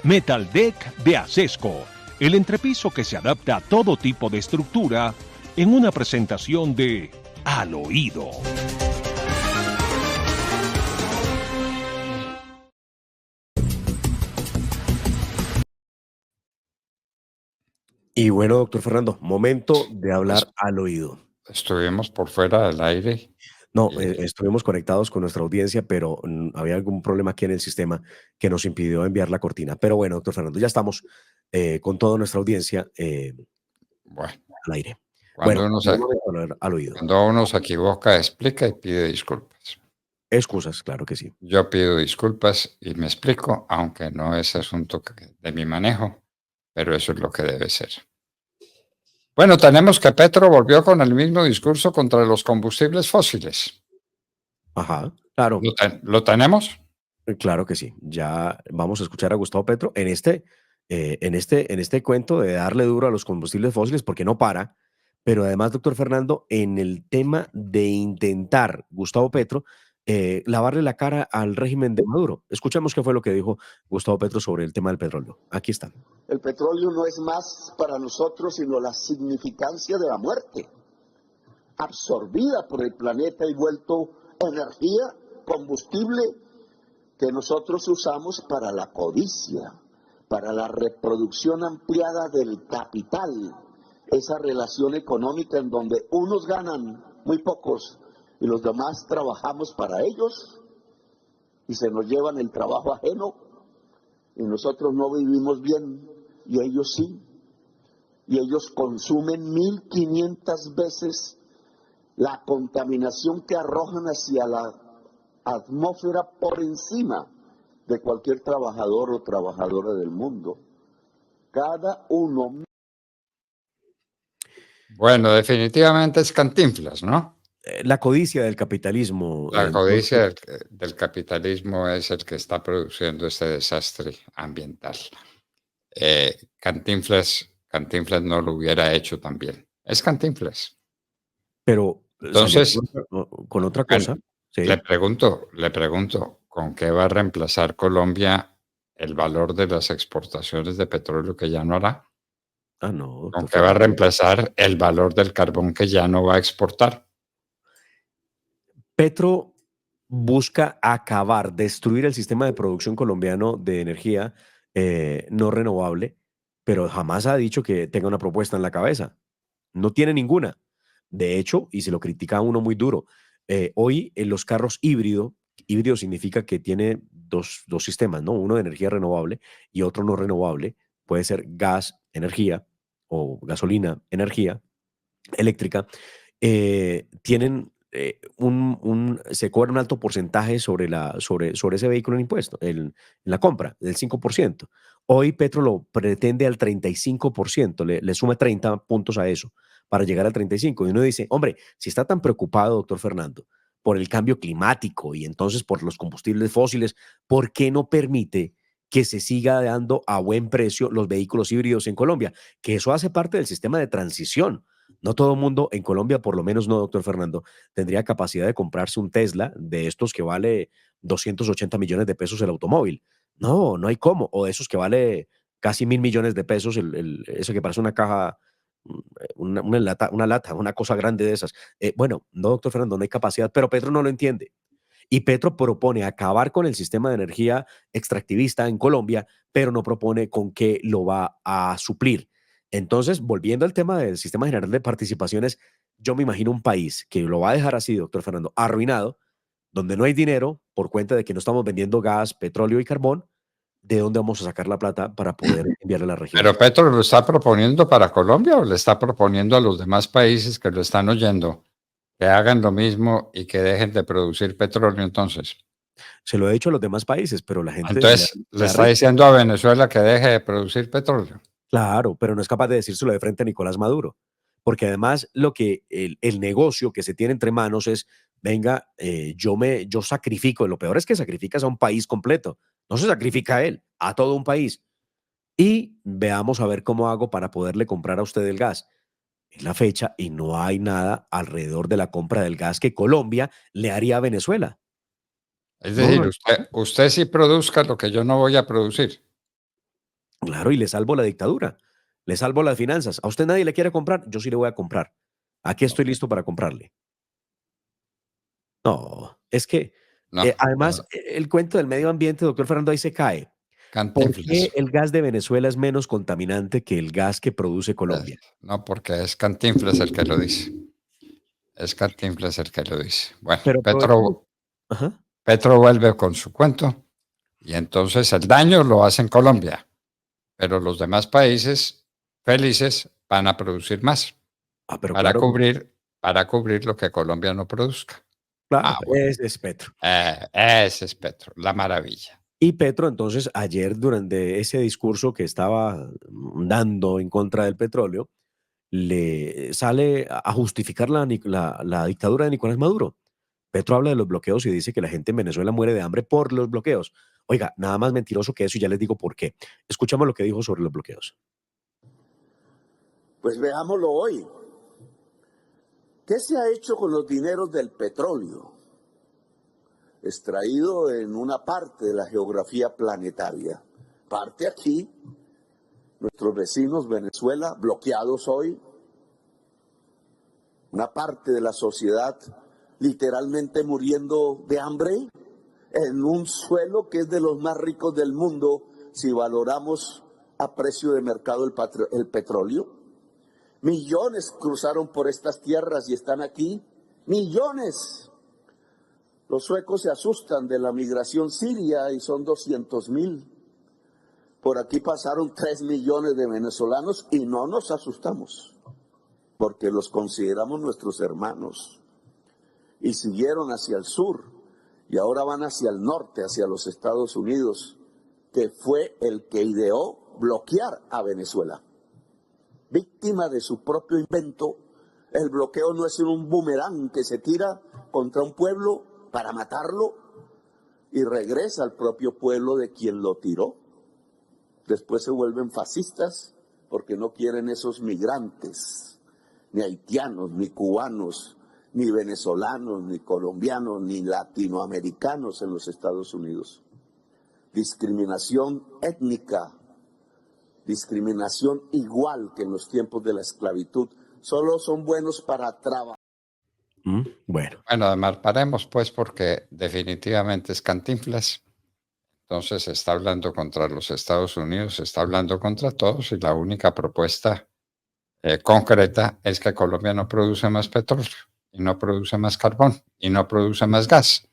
Metal Deck de Acesco, el entrepiso que se adapta a todo tipo de estructura en una presentación de Al Oído. Y bueno, doctor Fernando, momento de hablar al oído. Estuvimos por fuera del aire. No, estuvimos conectados con nuestra audiencia, pero había algún problema aquí en el sistema que nos impidió enviar la cortina. Pero bueno, doctor Fernando, ya estamos con toda nuestra audiencia Bueno, al aire. cuando, Bueno, uno se, momento de hablar al oído. cuando uno se equivoca, explica y pide disculpas. Excusas, claro que sí. Yo pido disculpas y me explico, aunque no es asunto de mi manejo, pero eso es lo que debe ser. Bueno, tenemos que Petro volvió con el mismo discurso contra los combustibles fósiles. Ajá, claro. ¿Lo tenemos? Claro que sí. Ya vamos a escuchar a Gustavo Petro en este cuento de darle duro a los combustibles fósiles porque no para. Pero además, doctor Fernando, en el tema de intentar, Gustavo Petro, lavarle la cara al régimen de Maduro. Escuchemos qué fue lo que dijo Gustavo Petro sobre el tema del petróleo. Aquí está. El petróleo no es más para nosotros sino la significancia de la muerte, absorbida por el planeta y vuelto energía, combustible que nosotros usamos para la codicia, para la reproducción ampliada del capital, esa relación económica en donde unos ganan muy pocos y los demás trabajamos para ellos y se nos llevan el trabajo ajeno y nosotros no vivimos bien y ellos sí, y ellos consumen 1500 veces la contaminación que arrojan hacia la atmósfera por encima de cualquier trabajador o trabajadora del mundo. Cada uno. Bueno, definitivamente es Cantinflas, ¿no? La codicia del capitalismo. La codicia del capitalismo es el que está produciendo este desastre ambiental. Cantinflas no lo hubiera hecho también. Es Cantinflas. Pero entonces, con otra cosa. ¿Sí? Le pregunto, ¿con qué va a reemplazar Colombia el valor de las exportaciones de petróleo que ya no hará? Ah, no. ¿Con qué va a reemplazar el valor del carbón que ya no va a exportar? Petro busca acabar, destruir el sistema de producción colombiano de energía no renovable, pero jamás ha dicho que tenga una propuesta en la cabeza. No tiene ninguna. De hecho, y se lo critica a uno muy duro, hoy en los carros híbrido significa que tiene dos sistemas, ¿no? Uno de energía renovable y otro no renovable. Puede ser gas, energía o gasolina, energía eléctrica. Tienen se cobra un alto porcentaje sobre ese vehículo en impuesto, en la compra, del 5%. Hoy Petro lo pretende al 35%, le suma 30 puntos a eso para llegar al 35%. Y uno dice, hombre, si está tan preocupado, doctor Fernando, por el cambio climático y entonces por los combustibles fósiles, ¿por qué no permite que se siga dando a buen precio los vehículos híbridos en Colombia? Que eso hace parte del sistema de transición. No todo el mundo en Colombia, por lo menos no, doctor Fernando, tendría capacidad de comprarse un Tesla de estos que vale 280 millones de pesos el automóvil. No, no hay cómo. O de esos que vale casi 1.000 millones de pesos, eso que parece una caja, una lata, una cosa grande de esas. Bueno, no, doctor Fernando, no hay capacidad, pero Petro no lo entiende. Y Petro propone acabar con el sistema de energía extractivista en Colombia, pero no propone con qué lo va a suplir. Entonces, volviendo al tema del sistema general de participaciones, yo me imagino un país que lo va a dejar así, doctor Fernando, arruinado, donde no hay dinero por cuenta de que no estamos vendiendo gas, petróleo y carbón. ¿De dónde vamos a sacar la plata para poder enviarle a la región? ¿Pero Petro lo está proponiendo para Colombia o le está proponiendo a los demás países que lo están oyendo que hagan lo mismo y que dejen de producir petróleo entonces? Se lo he dicho a los demás países, pero la gente... Entonces, ¿le está diciendo a Venezuela que deje de producir petróleo? Claro, pero no es capaz de decírselo de frente a Nicolás Maduro. Porque además el negocio que se tiene entre manos es, venga, yo sacrifico, lo peor es que sacrificas a un país completo, no se sacrifica a él, a todo un país. Y veamos a ver cómo hago para poderle comprar a usted el gas. Es la fecha y no hay nada alrededor de la compra del gas que Colombia le haría a Venezuela. Es No, decir, no, usted sí produzca lo que yo no voy a producir. claro, y le salvo la dictadura, le salvo las finanzas. A usted nadie le quiere comprar, yo sí le voy a comprar. Aquí estoy listo para comprarle. No, es que No, además no, el cuento del medio ambiente, doctor Fernando, ahí se cae. ¿Por Cantinflas. qué el gas de Venezuela es menos contaminante que el gas que produce Colombia? No, porque es Cantinflas el que lo dice. Es Cantinflas el que lo dice. Bueno, Pero aprovechemos. Ajá. Petro vuelve con su cuento y entonces el daño lo hace en Colombia, pero los demás países felices van a producir más Ah, pero para claro, cubrir, para cubrir lo que Colombia no produzca. claro, Ah, bueno, ese es Petro. ese es Petro, la maravilla. Y Petro, entonces, ayer, durante ese discurso que estaba dando en contra del petróleo, le sale a justificar la dictadura de Nicolás Maduro. Petro habla de los bloqueos y dice que la gente en Venezuela muere de hambre por los bloqueos. Oiga, nada más mentiroso que eso y ya les digo por qué. Escuchamos lo que dijo sobre los bloqueos. Pues veámoslo hoy. ¿Qué se ha hecho con los dineros del petróleo extraído en una parte de la geografía planetaria? Parte aquí, nuestros vecinos Venezuela, bloqueados hoy, una parte de la sociedad literalmente muriendo de hambre en un suelo que es de los más ricos del mundo si valoramos a precio de mercado el petróleo. Millones cruzaron por estas tierras y están aquí. Millones. Los suecos se asustan de la migración siria y son 200,000. Por aquí pasaron 3 millones de venezolanos y no nos asustamos, porque los consideramos nuestros hermanos. Y siguieron hacia el sur y ahora van hacia el norte, hacia los Estados Unidos, que fue el que ideó bloquear a Venezuela. Víctima de su propio invento, el bloqueo no es un boomerang que se tira contra un pueblo para matarlo y regresa al propio pueblo de quien lo tiró. Después se vuelven fascistas porque no quieren esos migrantes, ni haitianos, ni cubanos, ni venezolanos, ni colombianos, ni latinoamericanos en los Estados Unidos. Discriminación étnica, discriminación igual que en los tiempos de la esclavitud. Solo son buenos para trabajar. Bueno, Bueno, además paremos pues porque definitivamente es Cantinflas. Entonces está hablando contra los Estados Unidos, está hablando contra todos y la única propuesta concreta es que Colombia no produce más petróleo y no produce más carbón y no produce más gas,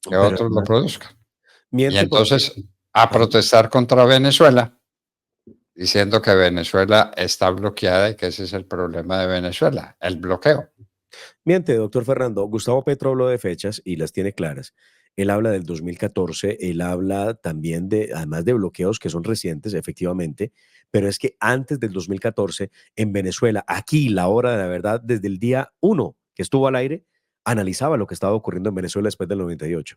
que pero otros lo produzcan. Y miente porque... entonces a Ajá. protestar contra Venezuela, diciendo que Venezuela está bloqueada y que ese es el problema de Venezuela, el bloqueo. Miente, doctor Fernando. Gustavo Petro habló de fechas y las tiene claras. Él habla del 2014, él habla también de, además de bloqueos que son recientes, efectivamente, pero es que antes del 2014, en Venezuela, aquí, la hora de la verdad, desde el día 1 que estuvo al aire, analizaba lo que estaba ocurriendo en Venezuela después del 98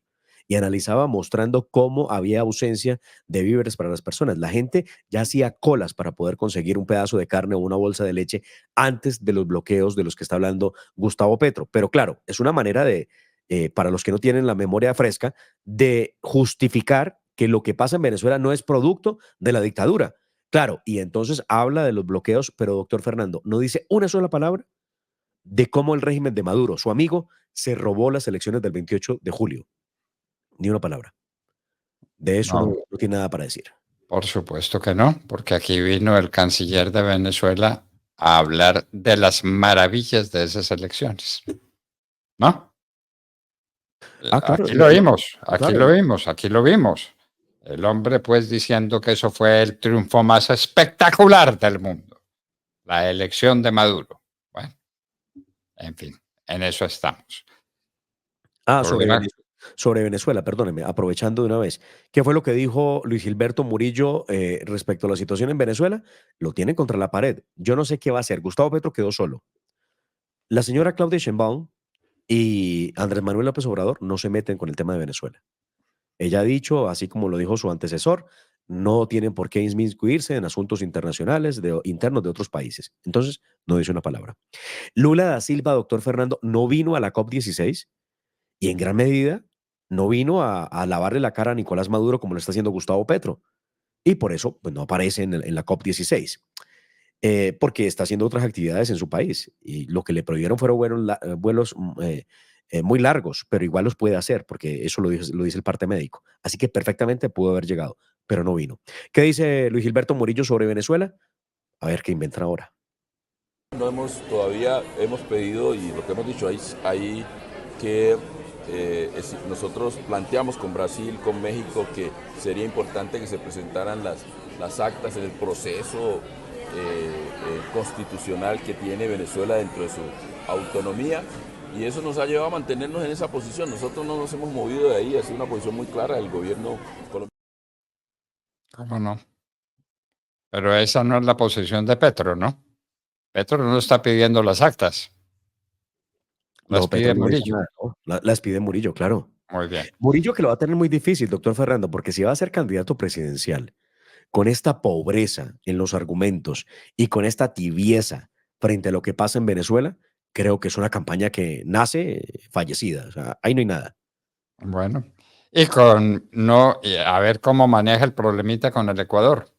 y analizaba mostrando cómo había ausencia de víveres para las personas. La gente ya hacía colas para poder conseguir un pedazo de carne o una bolsa de leche antes de los bloqueos de los que está hablando Gustavo Petro. Pero claro, es una manera de, para los que no tienen la memoria fresca, de justificar que lo que pasa en Venezuela no es producto de la dictadura. Claro, y entonces habla de los bloqueos, pero doctor Fernando, no dice una sola palabra de cómo el régimen de Maduro, su amigo, se robó las elecciones del 28 de julio. Ni una palabra. De eso No, no tiene nada para decir. por supuesto que no, porque aquí vino el canciller de Venezuela a hablar de las maravillas de esas elecciones, ¿no? Ah, claro, Aquí lo vimos, aquí claro. lo vimos, aquí lo vimos. El hombre pues diciendo que eso fue el triunfo más espectacular del mundo, la elección de Maduro. Bueno, en fin, en eso estamos. Ah, El problema, sobre Venezuela, perdóneme, aprovechando de una vez. ¿Qué fue lo que dijo Luis Gilberto Murillo respecto a la situación en Venezuela? Lo tienen contra la pared. Yo no sé qué va a hacer. Gustavo Petro quedó solo. La señora Claudia Sheinbaum y Andrés Manuel López Obrador no se meten con el tema de Venezuela. Ella ha dicho, así como lo dijo su antecesor, no tienen por qué inmiscuirse en asuntos internacionales internos de otros países. Entonces, no dice una palabra. Lula da Silva, doctor Fernando, no vino a la COP16 y en gran medida no vino a lavarle la cara a Nicolás Maduro como lo está haciendo Gustavo Petro. Y por eso pues, no aparece en la COP16, porque está haciendo otras actividades en su país. Y lo que le prohibieron fueron vuelos muy largos, pero igual los puede hacer, porque eso lo dice el parte médico. Así que perfectamente pudo haber llegado, pero no vino. ¿Qué dice Luis Gilberto Murillo sobre Venezuela? A ver qué inventan ahora. No todavía hemos pedido, y lo que hemos dicho ahí que nosotros planteamos con Brasil, con México, que sería importante que se presentaran las actas en el proceso constitucional que tiene Venezuela dentro de su autonomía, y eso nos ha llevado a mantenernos en esa posición. Nosotros no nos hemos movido de ahí, ha sido una posición muy clara del gobierno colombiano. ¿Cómo no? Pero esa no es la posición de Petro, ¿no? Petro no está pidiendo las actas. Las No, pide Petro no dice Murillo. nada, ¿no? Las pide Murillo, claro. Muy bien. Murillo que lo va a tener muy difícil, doctor Fernando, porque si va a ser candidato presidencial con esta pobreza en los argumentos y con esta tibieza frente a lo que pasa en Venezuela, creo que es una campaña que nace fallecida. O sea, ahí no hay nada. Bueno. Y a ver cómo maneja el problemita con el Ecuador.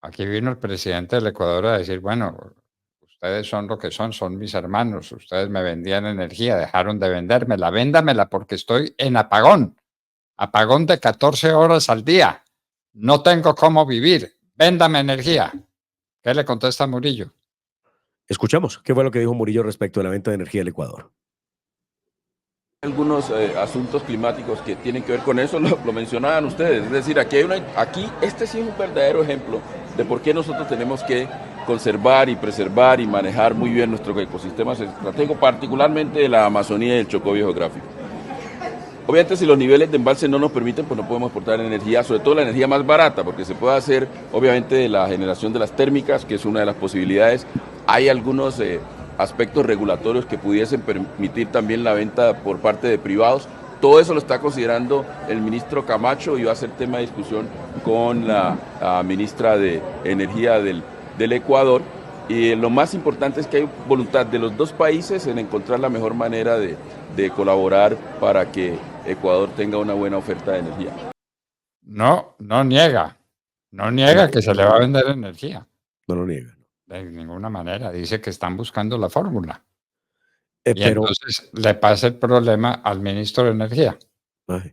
Aquí vino el presidente del Ecuador a decir, bueno, ustedes son lo que son mis hermanos, ustedes me vendían energía, dejaron de vendérmela, véndamela porque estoy en apagón de 14 horas al día, no tengo cómo vivir, véndame energía. ¿Qué le contesta Murillo? Escuchamos qué fue lo que dijo Murillo respecto a la venta de energía del Ecuador. Algunos asuntos climáticos que tienen que ver con eso, lo mencionaban ustedes, es decir, aquí este sí es un verdadero ejemplo de por qué nosotros tenemos que conservar y preservar y manejar muy bien nuestros ecosistemas estratégicos, particularmente de la Amazonía y el Chocó geográfico. Obviamente si los niveles de embalse no nos permiten, pues no podemos exportar energía, sobre todo la energía más barata, porque se puede hacer obviamente de la generación de las térmicas, que es una de las posibilidades. Hay algunos aspectos regulatorios que pudiesen permitir también la venta por parte de privados. Todo eso lo está considerando el ministro Camacho y va a ser tema de discusión con la ministra de Energía del Ecuador. Y lo más importante es que hay voluntad de los dos países en encontrar la mejor manera de colaborar para que Ecuador tenga una buena oferta de energía. No niega que se le va a vender energía. No lo niega. De ninguna manera, dice que están buscando la fórmula. Y Pero, entonces le pasa el problema al ministro de Energía. ay,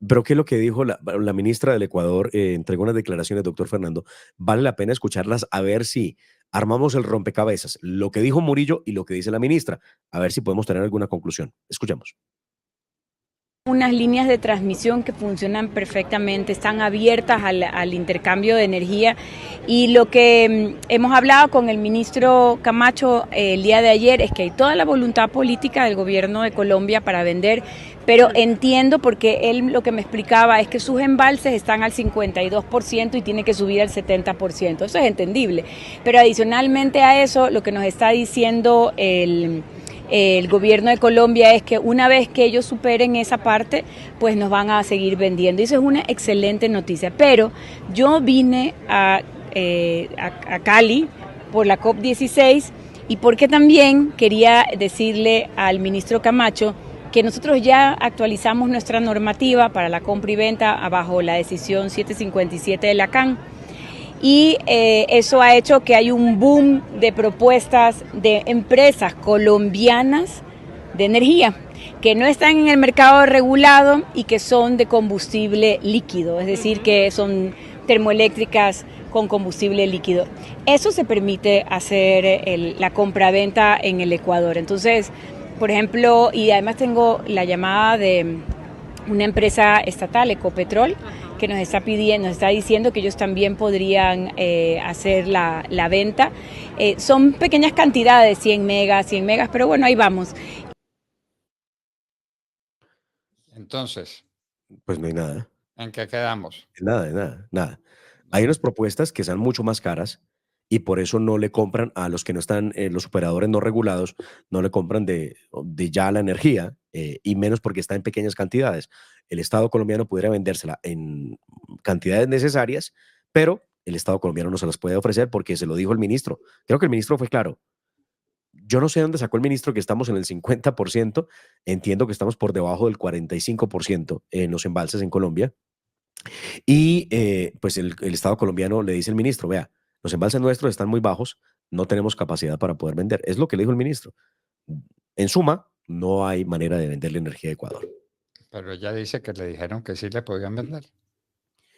pero ¿qué es lo que dijo la ministra del Ecuador? Entregó unas declaraciones, doctor Fernando. Vale la pena escucharlas a ver si armamos el rompecabezas. Lo que dijo Murillo y lo que dice la ministra. A ver si podemos tener alguna conclusión. Escuchemos. Unas líneas de transmisión que funcionan perfectamente, están abiertas al intercambio de energía, y lo que hemos hablado con el ministro Camacho el día de ayer es que hay toda la voluntad política del gobierno de Colombia para vender, pero entiendo, porque él lo que me explicaba es que sus embalses están al 52% y tiene que subir al 70%, eso es entendible, pero adicionalmente a eso lo que nos está diciendo el gobierno de Colombia es que una vez que ellos superen esa parte, pues nos van a seguir vendiendo. Y eso es una excelente noticia. Pero yo vine a Cali por la COP16 y porque también quería decirle al ministro Camacho que nosotros ya actualizamos nuestra normativa para la compra y venta bajo la decisión 757 de la CAN. Y eso ha hecho que hay un boom de propuestas de empresas colombianas de energía que no están en el mercado regulado y que son de combustible líquido, es decir, que son termoeléctricas con combustible líquido. Eso se permite hacer la compra-venta en el Ecuador. Entonces, por ejemplo, y además tengo la llamada de una empresa estatal, Ecopetrol, que nos está pidiendo, nos está diciendo que ellos también podrían hacer la venta. Son pequeñas cantidades, 100 megas, pero bueno, ahí vamos. Entonces, Pues no hay nada. ¿en qué quedamos? Nada. Hay unas propuestas que sean mucho más caras y por eso no le compran a los que no están, los operadores no regulados, no le compran de ya la energía, y menos porque está en pequeñas cantidades. El Estado colombiano pudiera vendérsela en cantidades necesarias, pero el Estado colombiano no se las puede ofrecer porque se lo dijo el ministro. Creo que el ministro fue claro. Yo no sé dónde sacó el ministro que estamos en el 50%, entiendo que estamos por debajo del 45% en los embalses en Colombia. Y pues el Estado colombiano le dice al ministro, vea, los embalses nuestros están muy bajos, no tenemos capacidad para poder vender. Es lo que le dijo el ministro. En suma, no hay manera de vender la energía de Ecuador. Pero ella dice que le dijeron que sí le podían vender.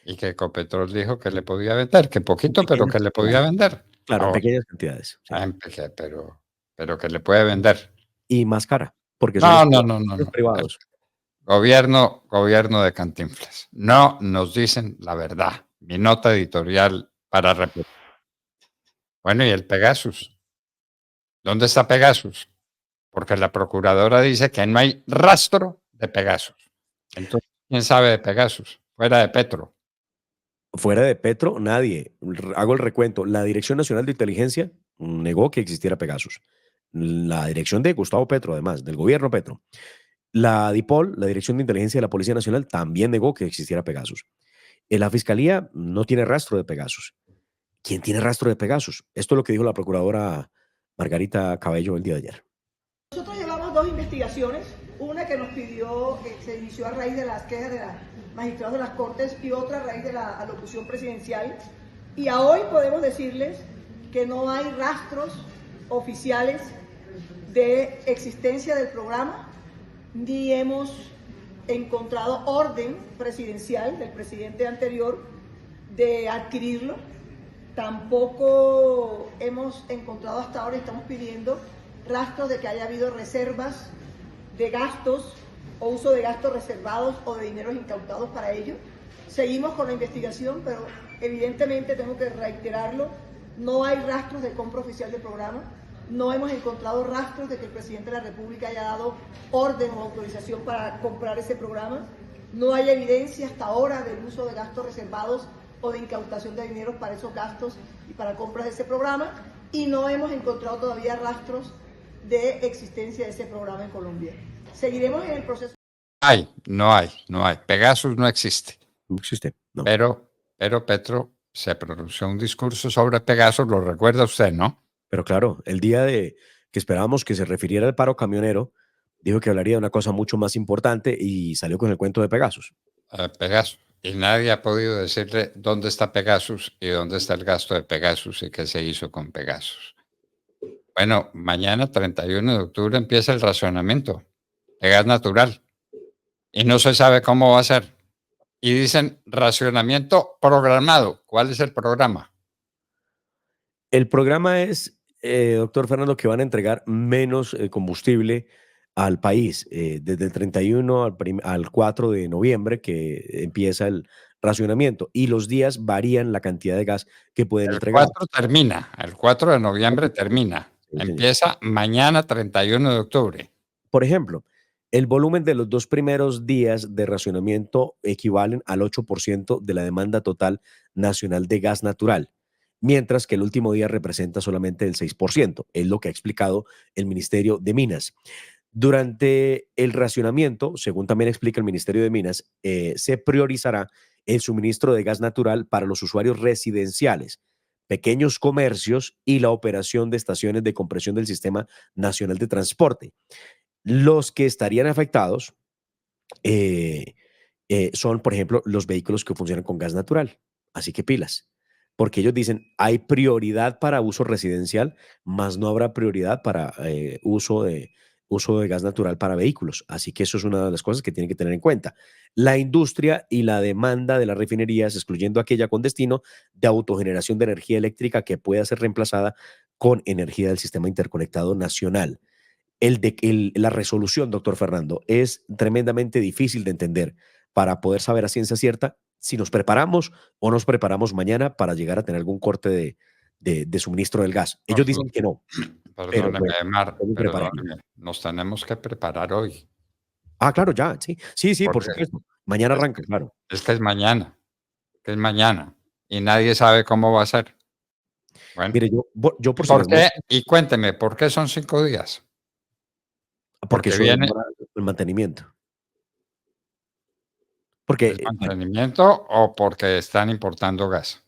Y que Ecopetrol dijo que le podía vender, que poquito, pero que le podía vender. Claro, en Ahora, pequeñas cantidades. Sí. pero que le puede vender. Y más cara, porque No, son no. privados. Gobierno de Cantinflas. No nos dicen la verdad. Mi nota editorial para repetir. Bueno, ¿y el Pegasus? ¿Dónde está Pegasus? Porque la procuradora dice que no hay rastro de Pegasus. Entonces, ¿quién sabe de Pegasus? Fuera de Petro. Fuera de Petro, nadie. Hago el recuento. La Dirección Nacional de Inteligencia negó que existiera Pegasus. La dirección de Gustavo Petro, además, del gobierno Petro. La DIPOL, la Dirección de Inteligencia de la Policía Nacional, también negó que existiera Pegasus. La Fiscalía no tiene rastro de Pegasus. ¿Quién tiene rastro de Pegasus? Esto es lo que dijo la procuradora Margarita Cabello el día de ayer. Nosotros llevamos 2 investigaciones, una que nos pidió, que se inició a raíz de las quejas de los magistrados de las Cortes y otra a raíz de la alocución presidencial. Y a hoy podemos decirles que no hay rastros oficiales de existencia del programa, ni hemos encontrado orden presidencial del presidente anterior de adquirirlo. Tampoco hemos encontrado hasta ahora, estamos pidiendo rastros de que haya habido reservas de gastos o uso de gastos reservados o de dineros incautados para ello. Seguimos con la investigación, pero evidentemente tengo que reiterarlo, no hay rastros de compra oficial del programa, no hemos encontrado rastros de que el presidente de la República haya dado orden o autorización para comprar ese programa, no hay evidencia hasta ahora del uso de gastos reservados o de incautación de dinero para esos gastos y para compras de ese programa, y no hemos encontrado todavía rastros de existencia de ese programa en Colombia. Seguiremos en el proceso. No hay. Pegasus no existe. No existe, no. Pero Petro se pronunció un discurso sobre Pegasus, lo recuerda usted, ¿no? Pero claro, el día de que esperábamos que se refiriera al paro camionero, dijo que hablaría de una cosa mucho más importante y salió con el cuento de Pegasus. Pegasus. Y nadie ha podido decirle dónde está Pegasus y dónde está el gasto de Pegasus y qué se hizo con Pegasus. Bueno, mañana, 31 de octubre, empieza el racionamiento de gas natural y no se sabe cómo va a ser. Y dicen racionamiento programado. ¿Cuál es el programa? El programa es, doctor Fernando, que van a entregar menos combustible al país desde el 31 al 4 de noviembre, que empieza el racionamiento, y los días varían la cantidad de gas que pueden entregar. El 4 de noviembre termina. Sí, Empieza mañana, 31 de octubre. Por ejemplo, el volumen de los 2 primeros días de racionamiento equivalen al 8% de la demanda total nacional de gas natural, mientras que el último día representa solamente el 6%, es lo que ha explicado el Ministerio de Minas. Durante el racionamiento, según también explica el Ministerio de Minas, se priorizará el suministro de gas natural para los usuarios residenciales, pequeños comercios y la operación de estaciones de compresión del Sistema Nacional de Transporte. Los que estarían afectados son, por ejemplo, los vehículos que funcionan con gas natural. Así que pilas, porque ellos dicen, hay prioridad para uso residencial, más no habrá prioridad para uso de gas natural para vehículos. Así que eso es una de las cosas que tienen que tener en cuenta. La industria y la demanda de las refinerías, excluyendo aquella con destino de autogeneración de energía eléctrica que pueda ser reemplazada con energía del sistema interconectado nacional. La resolución, doctor Fernando, es tremendamente difícil de entender para poder saber a ciencia cierta si nos preparamos o nos preparamos mañana para llegar a tener algún corte de suministro del gas. Ellos dicen que no. Perdóneme, Mar, nos tenemos que preparar hoy. Ah, claro, ya, sí. Sí, por supuesto. Mañana arranca, claro. Es que es mañana. Y nadie sabe cómo va a ser. Bueno, mire, yo ¿por qué? Y cuénteme, ¿por qué son 5 días? Porque viene el mantenimiento. ¿El mantenimiento o porque están importando gas?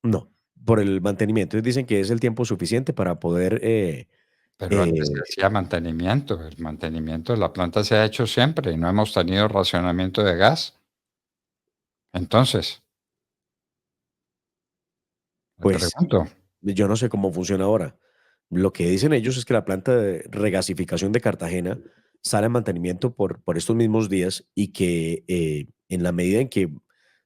No, por el mantenimiento. Ellos dicen que es el tiempo suficiente para poder Pero antes se hacía mantenimiento. El mantenimiento de la planta se ha hecho siempre y no hemos tenido racionamiento de gas. Entonces, me Pues pregunto. yo no sé cómo funciona ahora. Lo que dicen ellos es que la planta de regasificación de Cartagena sale en mantenimiento por estos mismos días y que en la medida en que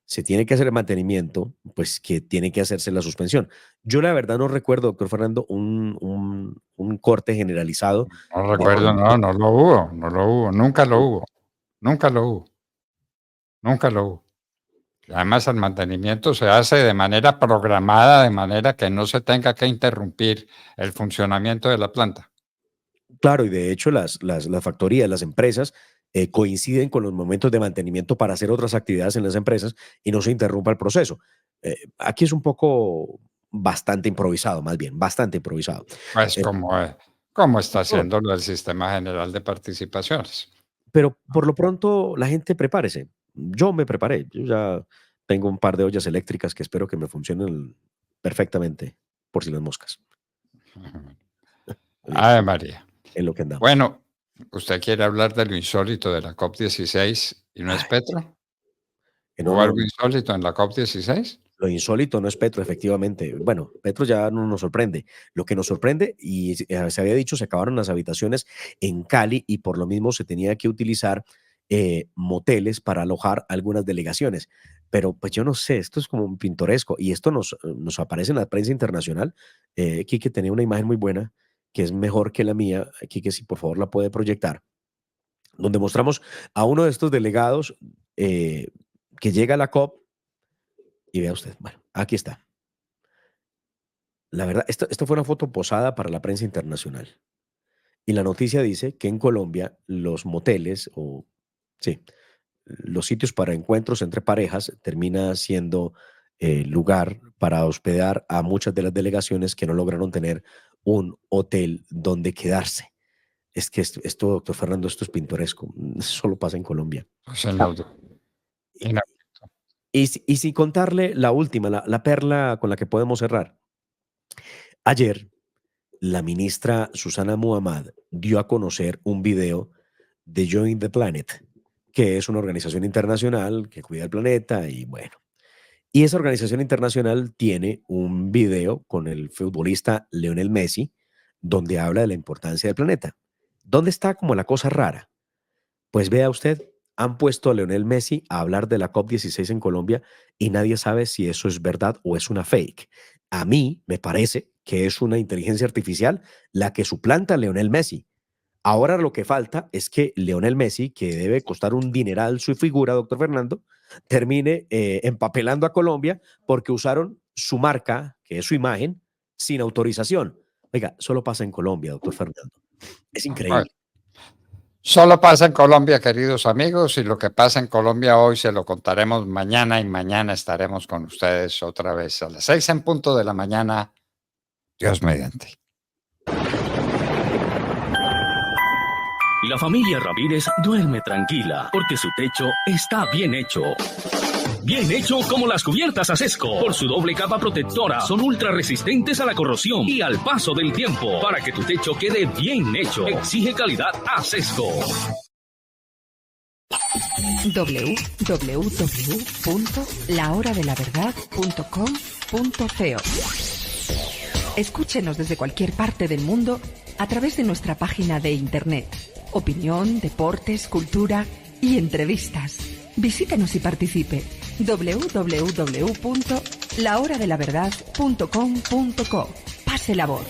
se tiene que hacer el mantenimiento, pues que tiene que hacerse la suspensión. Yo la verdad no recuerdo, doctor Fernando, un corte generalizado. No recuerdo, no lo hubo, nunca lo hubo, nunca lo hubo, nunca lo hubo. Y además el mantenimiento se hace de manera programada, de manera que no se tenga que interrumpir el funcionamiento de la planta. Claro, y de hecho las factorías, las empresas coinciden con los momentos de mantenimiento para hacer otras actividades en las empresas y no se interrumpa el proceso. Aquí es un poco bastante improvisado, más bien, bastante improvisado. Pues como está No, haciendo el Sistema General de Participaciones. pero por lo pronto la gente prepárese. Yo me preparé, yo ya tengo un par de ollas eléctricas que espero que me funcionen perfectamente, por si las moscas. Ay, María. En lo que andamos. Bueno, ¿usted quiere hablar de lo insólito de la COP16 y no es Petro? No, ¿Hubo no, algo insólito en la COP16? lo insólito no es Petro, efectivamente. Bueno, Petro ya no nos sorprende. Lo que nos sorprende, y se había dicho, se acabaron las habitaciones en Cali y por lo mismo se tenía que utilizar moteles para alojar algunas delegaciones. Pero pues yo no sé, esto es como un pintoresco y esto nos aparece en la prensa internacional. Quique tenía una imagen muy buena, que es mejor que la mía. Quique, si por favor la puede proyectar, donde mostramos a uno de estos delegados que llega a la COP. Y vea usted, bueno, aquí está. La verdad, esto fue una foto posada para la prensa internacional. Y la noticia dice que en Colombia los moteles, o sí, los sitios para encuentros entre parejas, termina siendo lugar para hospedar a muchas de las delegaciones que no lograron tener un hotel donde quedarse. Es que esto, doctor Fernando, esto es pintoresco. Solo pasa en Colombia. Pues en los- en- Y sin contarle la última, la perla con la que podemos cerrar. Ayer, la ministra Susana Muhammad dio a conocer un video de Join the Planet, que es una organización internacional que cuida el planeta y bueno. Y esa organización internacional tiene un video con el futbolista Lionel Messi, donde habla de la importancia del planeta. ¿Dónde está como la cosa rara? Pues vea usted, han puesto a Lionel Messi a hablar de la COP16 en Colombia y nadie sabe si eso es verdad o es una fake. A mí me parece que es una inteligencia artificial la que suplanta a Lionel Messi. Ahora lo que falta es que Lionel Messi, que debe costar un dineral su figura, doctor Fernando, termine empapelando a Colombia porque usaron su marca, que es su imagen, sin autorización. Oiga, solo pasa en Colombia, doctor Fernando. Es increíble. Solo pasa en Colombia, queridos amigos, y lo que pasa en Colombia hoy se lo contaremos mañana y mañana estaremos con ustedes otra vez a las 6 en punto de la mañana. Dios mediante. La familia Ramírez duerme tranquila porque su techo está bien hecho. Bien hecho como las cubiertas Asesco. Por su doble capa protectora, son ultra resistentes a la corrosión y al paso del tiempo. Para que tu techo quede bien hecho, exige calidad Asesco. www.lahoradelaverdad.com.co. Escúchenos desde cualquier parte del mundo a través de nuestra página de internet. Opinión, deportes, cultura y entrevistas. Visítenos y participe. www.lahoradelaverdad.com.co. Pase la voz.